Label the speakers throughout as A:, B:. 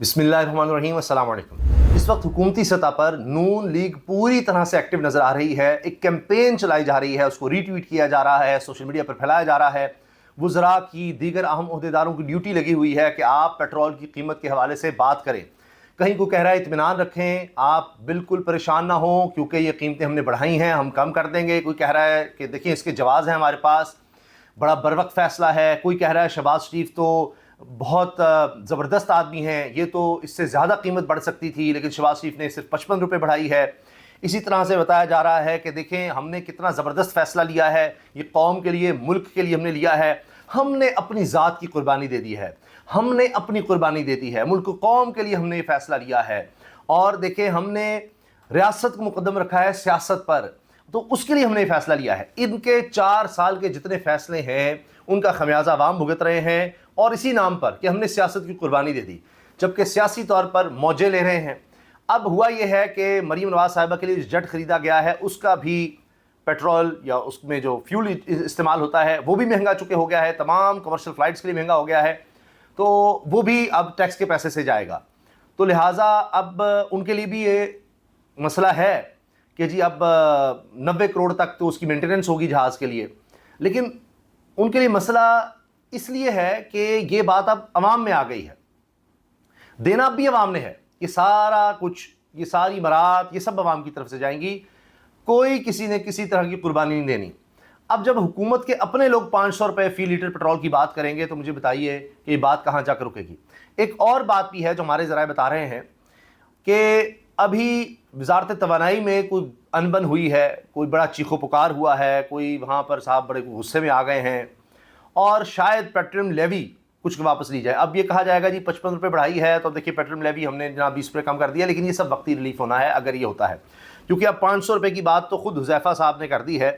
A: बिस्मिल्लाहिर्रहमानिर्रहीम, अस्सलाम वालेकुम। इस वक्त हुकूमती सतह पर नून लीग पूरी तरह से एक्टिव नज़र आ रही है। एक कैंपेन चलाई जा रही है, उसको रीट्वीट किया जा रहा है, सोशल मीडिया पर फैलाया जा रहा है। वज़रा की दीगर अहम ओहदेदारों की ड्यूटी लगी हुई है कि आप पेट्रोल की कीमत के हवाले से बात करें। कहीं को कह रहा है इत्मीनान रखें, आप बिल्कुल परेशान ना हो क्योंकि ये कीमतें हमने बढ़ाई हैं, हम कम कर देंगे। कोई कह रहा है कि देखिए इसके जवाज़ हैं हमारे पास, बड़ा बरवक्त फ़ैसला है। कोई कह रहा है शहबाज शरीफ तो बहुत ज़बरदस्त आदमी हैं, ये तो इससे ज़्यादा कीमत बढ़ सकती थी लेकिन शहबाज शरीफ ने सिर्फ 55 रुपये बढ़ाई है। इसी तरह से बताया जा रहा है कि देखें हमने कितना ज़बरदस्त फ़ैसला लिया है, ये कौम के लिए, मुल्क के लिए हमने लिया है। हमने अपनी ज़ात की कुर्बानी दे दी है, हमने अपनी कुर्बानी दे दी है, मुल्क कौम के लिए हमने ये फ़ैसला लिया है। और देखें हमने रियासत को मुकद्दम रखा है सियासत पर, तो उसके लिए हमने ये फ़ैसला लिया है। इनके 4 साल के जितने फ़ैसले हैं उनका खमियाजा अवाम भुगत रहे हैं, और इसी नाम पर कि हमने सियासत की कुर्बानी दे दी, जबकि सियासी तौर पर मौजे ले रहे हैं। अब हुआ यह है कि मरीम नवाज साहिबा के लिए जेट ख़रीदा गया है, उसका भी पेट्रोल या उसमें जो फ्यूल इस्तेमाल होता है वो भी महंगा चुके हो गया है, तमाम कमर्शियल फ़्लाइट्स के लिए महंगा हो गया है, तो वो भी अब टैक्स के पैसे से जाएगा। तो लिहाजा अब उनके लिए भी ये मसला है कि जी अब 90 करोड़ तक तो उसकी मेंटेनेंस होगी जहाज़ के लिए। लेकिन उनके लिए मसला इसलिए है कि ये बात अब अवाम में आ गई है, देना भी अवाम ने है। ये सारा कुछ, ये सारी मरात, ये सब अवाम की तरफ से जाएंगी, कोई किसी ने किसी तरह की कुर्बानी नहीं देनी। अब जब हुकूमत के अपने लोग 500 रुपये फ़ी लीटर पेट्रोल की बात करेंगे तो मुझे बताइए कि ये बात कहाँ जाकर रुकेगी। एक और बात भी है जो हमारे ज़राए बता रहे हैं कि अभी वजारत तवानाई में कोई अनबन हुई है, कोई बड़ा चीखो पुकार हुआ है, कोई वहाँ पर साहब बड़े गुस्से में आ गए हैं और शायद पेट्रोलियम लेवी कुछ वापस ली जाए। अब ये कहा जाएगा जी 55 रुपये बढ़ाई है तो देखिए पेट्रोलियम लेवी हमने जनाब 20 रुपये कम कर दिया, लेकिन ये सब वक्ती रिलीफ होना है अगर ये होता है, क्योंकि अब 500 रुपये की बात तो खुद हुज़ैफ़ा साहब ने कर दी है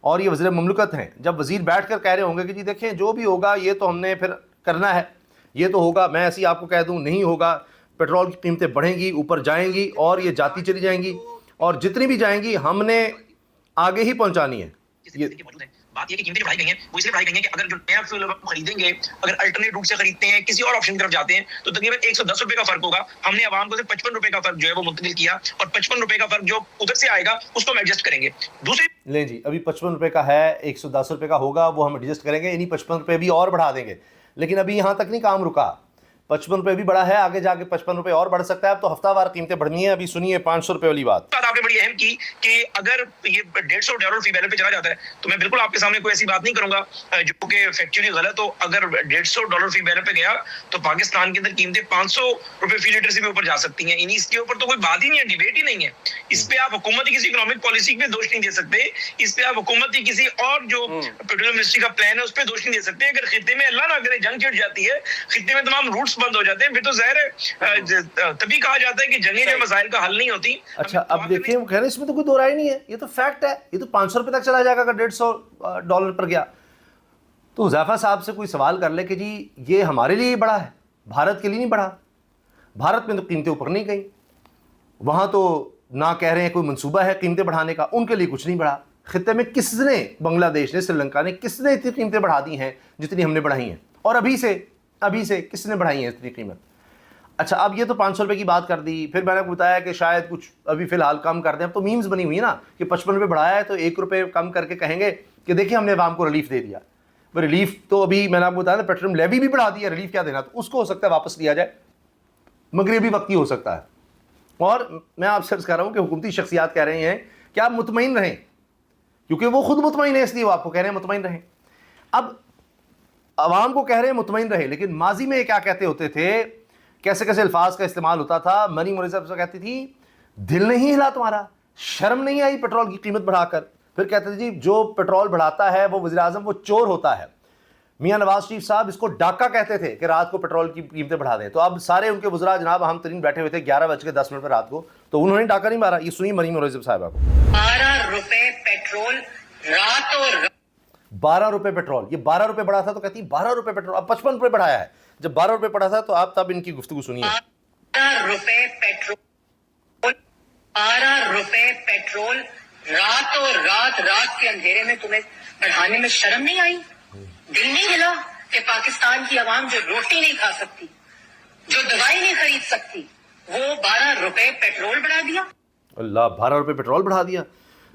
A: और ये वज़ीर मुमलिकत हैं। जब वज़ीर बैठ कर कह रहे होंगे कि जी देखें जो भी होगा ये तो हमने फिर करना है, ये तो होगा, मैं ऐसी आपको कह दूँ नहीं होगा, पेट्रोल की कीमतें बढ़ेंगी, ऊपर जाएंगी और ये जाती चली जाएंगी, और जितनी भी जाएंगी हमने आगे ही पहुंचानी है। ये
B: बात ये कि कीमतें जो बढ़ाई गई हैं वो इसलिए बढ़ाई गई हैं कि अगर जो नया फ्यूल खरीदेंगे, अगर अल्टरनेट रूट से खरीदते हैं, किसी और ऑप्शन की तरफ जाते हैं तो तकरीबन 110 रुपए का फर्क होगा। हमने आवाम को सिर्फ 55 रुपए का फर्क जो है वो मुंतकिल किया, और 55 रुपए का फर्क जो उधर से आएगा उसको हम एडजस्ट करेंगे। दूसरी
A: लें जी, अभी 55 रुपये का है, 110 रुपये का होगा, वो हम एडजस्ट करेंगे, यानी 55 रुपये भी और बढ़ा देंगे। लेकिन अभी यहाँ तक नहीं काम रुका, 55 रुपये भी बढ़ा है, आगे जाके 55 रुपये और बढ़ सकता है। अब तो हफ्तावार कीमतें बढ़नी है। अभी सुनिए 500 रुपये वाली बात
B: आपने बड़ी अहम की कि अगर ये $150 फी बैरल पे चला जाता है तो मैं बिल्कुल आपके सामने कोई ऐसी बात नहीं करूंगा जो कि फैक्चुअली गलत हो। अगर $150 फी बैरल पे गया तो पाकिस्तान के अंदर कीमतें 500 रुपए फी लीटर से भी ऊपर जा सकती हैं। इसके ऊपर तो कोई बात ही नहीं है, डिबेट ही नहीं है। इस पे आप हुकूमत की किसी इकोनॉमिक पॉलिसी पे दोष नहीं दे सकते, इस पे आप हुकूमत की किसी और जो पेट्रोलियम मिनिस्ट्री का प्लान है उस पर दोष नहीं दे सकते। अगर खित्ते में अल्लाह ना करे जंग छिड़ जाती है, खित्ते में तमाम रूट्स बंद हो जाते हैं, फिर तो ज़ाहिर है तभी कहा जाता है कि जंगें जो मसाइल का हल नहीं होती।
A: अच्छा, अब देखिए वो कह रहे हैं इसमें तो कोई दो राय नहीं है, ये तो फैक्ट है, ये तो 500 रुपये तक चला जाएगा अगर $150 पर गया। तो हुज़ैफ़ा साहब से कोई सवाल कर ले कि जी ये हमारे लिए बड़ा है, भारत के लिए नहीं बढ़ा। भारत में तो कीमतें ऊपर नहीं गई, वहाँ तो ना कह रहे हैं कोई मंसूबा है कीमतें बढ़ाने का, उनके लिए कुछ नहीं बढ़ा। खित्ते में किसने, बांग्लादेश ने, श्रीलंका ने, किसने इतनी कीमतें बढ़ा दी हैं जितनी हमने बढ़ाई हैं, और अभी से किसने बढ़ाई है इतनी कीमत। अच्छा, अब ये तो 500 रुपये की बात कर दी, फिर मैंने बताया कि शायद कुछ अभी फ़िलहाल कम कर दें। अब तो मीम्स बनी हुई है ना कि 55 रुपये बढ़ाया है तो 1 रुपये कम करके कहेंगे कि देखिए हमने अवाम को रिलीफ दे दिया। वो रिलीफ तो अभी मैंने आपको बताया ना, पेट्रोलियम लेवी भी बढ़ा दिया, रिलीफ क्या देना, तो उसको हो सकता है वापस लिया जाए, मगर ये भी वक्ती हो सकता है। और मैं आपसे अर्ज़ कर रहा हूँ कि हुकूमती शख्सियात कह रहे हैं कि आप मुतमईन रहें, क्योंकि वो खुद मुतमईन है इसलिए वो आपको कह रहे हैं मुतमईन रहें। अब अवाम को कह रहे हैं मुतमईन रहे, लेकिन माजी में क्या कहते होते थे, कैसे कैसे अल्फाज का इस्तेमाल होता था। मनी मुरज़ब से कहती थी दिल नहीं हिला तुम्हारा, शर्म नहीं आई पेट्रोल की कीमत बढ़ाकर। फिर कहते थे जी जो पेट्रोल बढ़ाता है वो वज़ीर आज़म वो चोर होता है। मियाँ नवाज शरीफ साहब इसको डाका कहते थे कि रात को पेट्रोल की कीमतें बढ़ा दें। तो अब सारे उनके वज़रा जनाब हम तरीन बैठे हुए थे 11:10 पर रात को, तो उन्होंने डाका नहीं मारा। ये सुनिए मरीम मुरज़ब साहबा को।
C: 12 रुपए पेट्रोल रातों
A: 12 रुपये पेट्रोल, ये 12 रुपये बढ़ा था तो कहती 12 रुपये पेट्रोल, अब 55 रुपये बढ़ाया है। जब 12 रुपये बढ़ा था तो आप तब इनकी गुफ्तगू सुनिए।
C: 12 रुपए पेट्रोल, 12 रुपए पेट्रोल रातों रात के अंधेरे में तुम्हें बढ़ाने में शर्म नहीं आई? दिल नहीं हिला कि पाकिस्तान की आवाम जो रोटी नहीं खा सकती, जो दवाई नहीं खरीद सकती वो 12 रुपए पेट्रोल बढ़ा दिया।
A: अल्लाह, 12 रुपये पेट्रोल बढ़ा दिया।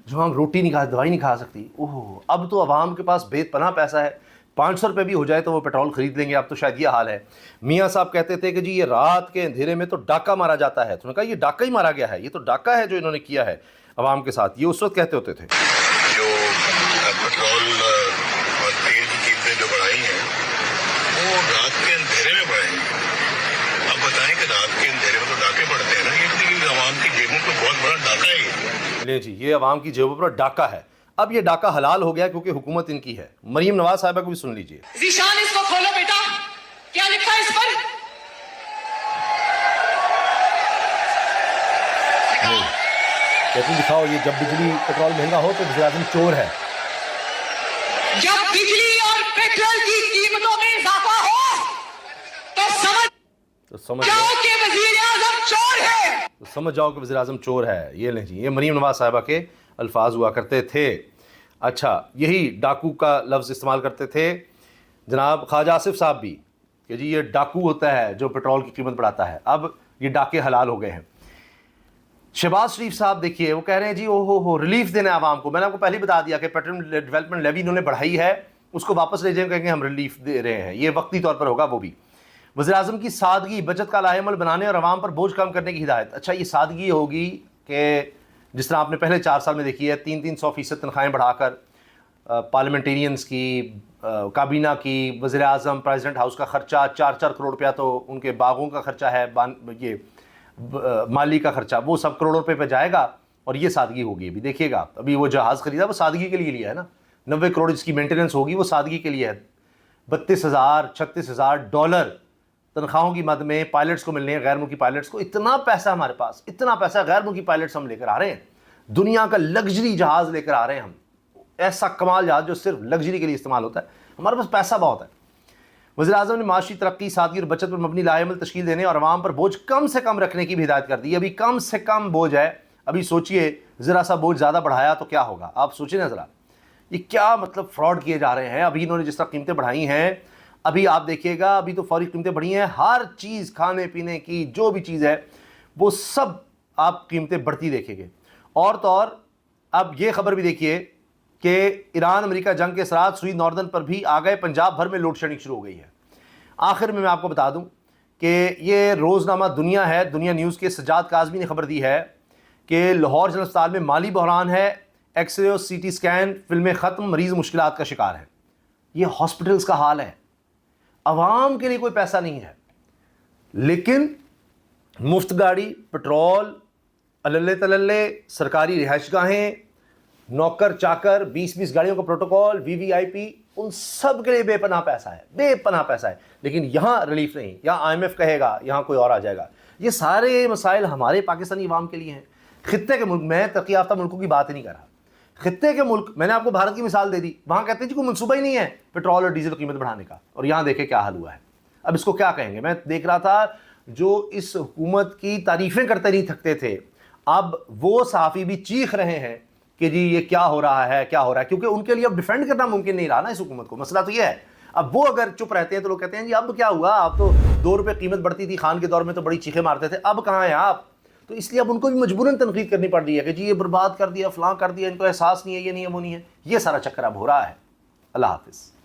A: जो हम रोटी नहीं खा, दवाई नहीं खा सकती, ओह, अब तो आवाम के पास बेपनाह पैसा है, 500 रुपये भी हो जाए तो वो पेट्रोल खरीद लेंगे। अब तो शायद ये हाल है। मियाँ साहब कहते थे कि जी ये रात के अंधेरे में तो डाका मारा जाता है, तो उन्होंने कहा ये डाका ही मारा गया है, ये तो डाका है जो इन्होंने किया है आवाम के साथ। ये उस वक्त कहते होते थे।
D: जो पेट्रोल और तेल की कीमतें जो बढ़ाई हैं वो रात के अंधेरे में बढ़ाई हैं। अब बताएं कि रात के अंधेरे में तो डाके पड़ते हैं ना, ये आवाम की जेबों पर बहुत बड़ा डाका है।
A: ले जी, ये आवाम की जेबों पर डाका है। अब ये डाका हलाल हो गया क्योंकि हुकूमत इनकी है। मरीम नवाज साहिबा को भी सुन लीजिए।
C: जीशान, इसको खोलो बेटा, क्या लिखा है इस पर?
A: कहते दिखाओ, ये जब बिजली पेट्रोल महंगा हो तो वज़ीर-ए-आज़म चोर है।
C: जब बिजली और पेट्रोल की कीमतों में इजाफा हो तो समझ जाओ कि वज़ीर-ए-आज़म चोर है।
A: तो समझ जाओ कि वज़ीर-ए-आज़म चोर है। ये लें जी, ये मरीम नवाज साहिबा के अल्फाज हुआ करते थे। अच्छा, यही डाकू का लफ्ज़ इस्तेमाल करते थे जनाब ख्वाजा आसिफ साहब भी, कि जी ये डाकू होता है जो पेट्रोल की कीमत बढ़ाता है। अब ये डाके हलाल हो गए हैं। शहबाज शरीफ साहब देखिए, वो कह रहे हैं जी ओहो हो रिलीफ देना है आवाम को। मैंने आपको पहले ही बता दिया कि पेट्रोल डेवलपमेंट लेवी इन्होंने बढ़ाई है, उसको वापस ले जाएंगे, कहेंगे हम रिलीफ दे रहे हैं। ये वक्ती तौर पर होगा। वो भी वज़ीर-ए-आज़म की सादगी, बचत का लाहेअमल बनाने और आवाम पर बोझ कम करने की हिदायत। अच्छा, ये सादगी होगी कि जिस तरह आपने पहले 4 साल में देखी है, 300-300% तनख्वाहें बढ़ाकर पार्लियामेंटेरियंस की, काबीना की, वज़ीर-ए-आज़म, प्रेसिडेंट हाउस का ख़र्चा 4-4 करोड़ रुपया तो उनके बागों का ख़र्चा है, ये माली का ख़र्चा, वो सब करोड़ों रुपये पे जाएगा और ये सादगी होगी। अभी देखिएगा, अभी वो जहाज़ ख़रीदा वो सादगी के लिए लिया है ना, 90 करोड़ इसकी मेंटेनेंस होगी, वो सादगी के लिए है। 32,000-36,000 डॉलर तनख्वाहों की मद में पायलट्स को मिलने हैं, गैर मुल्की पायलट्स को। इतना पैसा हमारे पास, इतना पैसा गैर मुल्की पायलट्स हम लेकर आ रहे हैं। दुनिया का लग्जरी जहाज़ लेकर आ रहे हैं हम, ऐसा कमाल जहाज़ जो सिर्फ लग्जरी के लिए इस्तेमाल होता है। हमारे पास पैसा बहुत है। वज़ीर-ए-आज़म ने माशी तरक्की, सादगी और बचत पर मबनी लाहेअमल तश्कील देने और आवाम पर बोझ कम से कम रखने की भी हिदायत कर दी। अभी कम से कम बोझ है। अभी सोचिए, ज़रा सा बोझ ज़्यादा बढ़ाया तो क्या होगा। आप सोचिए ना ज़रा, ये क्या मतलब फ्रॉड किए जा रहे हैं। अभी इन्होंने जिस तरह कीमतें बढ़ाई हैं, अभी आप देखिएगा, अभी तो फौरी कीमतें बढ़ी हैं। हर चीज़, खाने पीने की जो भी चीज़ है वो सब आप कीमतें बढ़ती देखेंगे। और तो और अब ये खबर भी देखिए कि ईरान अमेरिका जंग के असरात सुई नॉर्दर्न पर भी आ गए। पंजाब भर में लोड शेडिंग शुरू हो गई है। आखिर में मैं आपको बता दूं कि ये रोज़नामा दुनिया है, दुनिया न्यूज़ के सज्जाद काज़मी ने खबर दी है कि लाहौर जनरल अस्पताल में माली बहरान है। एक्सरे और CT स्कैन, फिल्में ख़त्म, मरीज़ मुश्किलात का शिकार है। ये हॉस्पिटल्स का हाल है। आवाम के लिए कोई पैसा नहीं है, लेकिन मुफ्त गाड़ी, पेट्रोल, अल्ले तलल्ले, सरकारी रिहाइशगाहें, नौकर चाकर, 20-20 गाड़ियों का प्रोटोकॉल, VVIP, उन सब के लिए बेपनाह पैसा है, बेपनाह पैसा है। लेकिन यहाँ रिलीफ नहीं, यहाँ IMF कहेगा, यहाँ कोई और आ जाएगा। ये सारे मसाइल हमारे पाकिस्तानी अवाम के लिए हैं। खित्ते के मुल्क, मैं तरक्की याफ्ता मुल्कों की बात ही नहीं कर रहा, खित्ते के मुल्क, मैंने आपको भारत की मिसाल दे दी। वहाँ कहते हैं जी कोई मनसूबा ही नहीं है पेट्रोल और डीजल कीमत बढ़ाने का, और यहाँ देखे क्या हाल हुआ है। अब इसको क्या कहेंगे। मैं देख रहा था जो इस हुकूमत की तारीफ़ें करते नहीं थकते थे, अब वो सहाफ़ी भी चीख रहे हैं कि जी ये क्या हो रहा है, क्या हो रहा है, क्योंकि उनके लिए अब डिफेंड करना मुमकिन नहीं रहा ना इस हुकूमत को। मसला तो ये है। अब वो अगर चुप रहते हैं तो लोग कहते हैं जी अब क्या हुआ, आप तो 2 रुपये कीमत बढ़ती थी, खान के दौर में तो बड़ी चीखें मारते थे, अब कहाँ हैं आप। तो इसलिए अब उनको भी मजबूरन तनकीद करनी पड़ रही है कि जी ये बर्बाद कर दिया, फलां कर दिया, इनको एहसास नहीं है, ये नहीं है, वो नहीं है। ये सारा चक्कर अब हो रहा है। अल्लाह हाफिज़।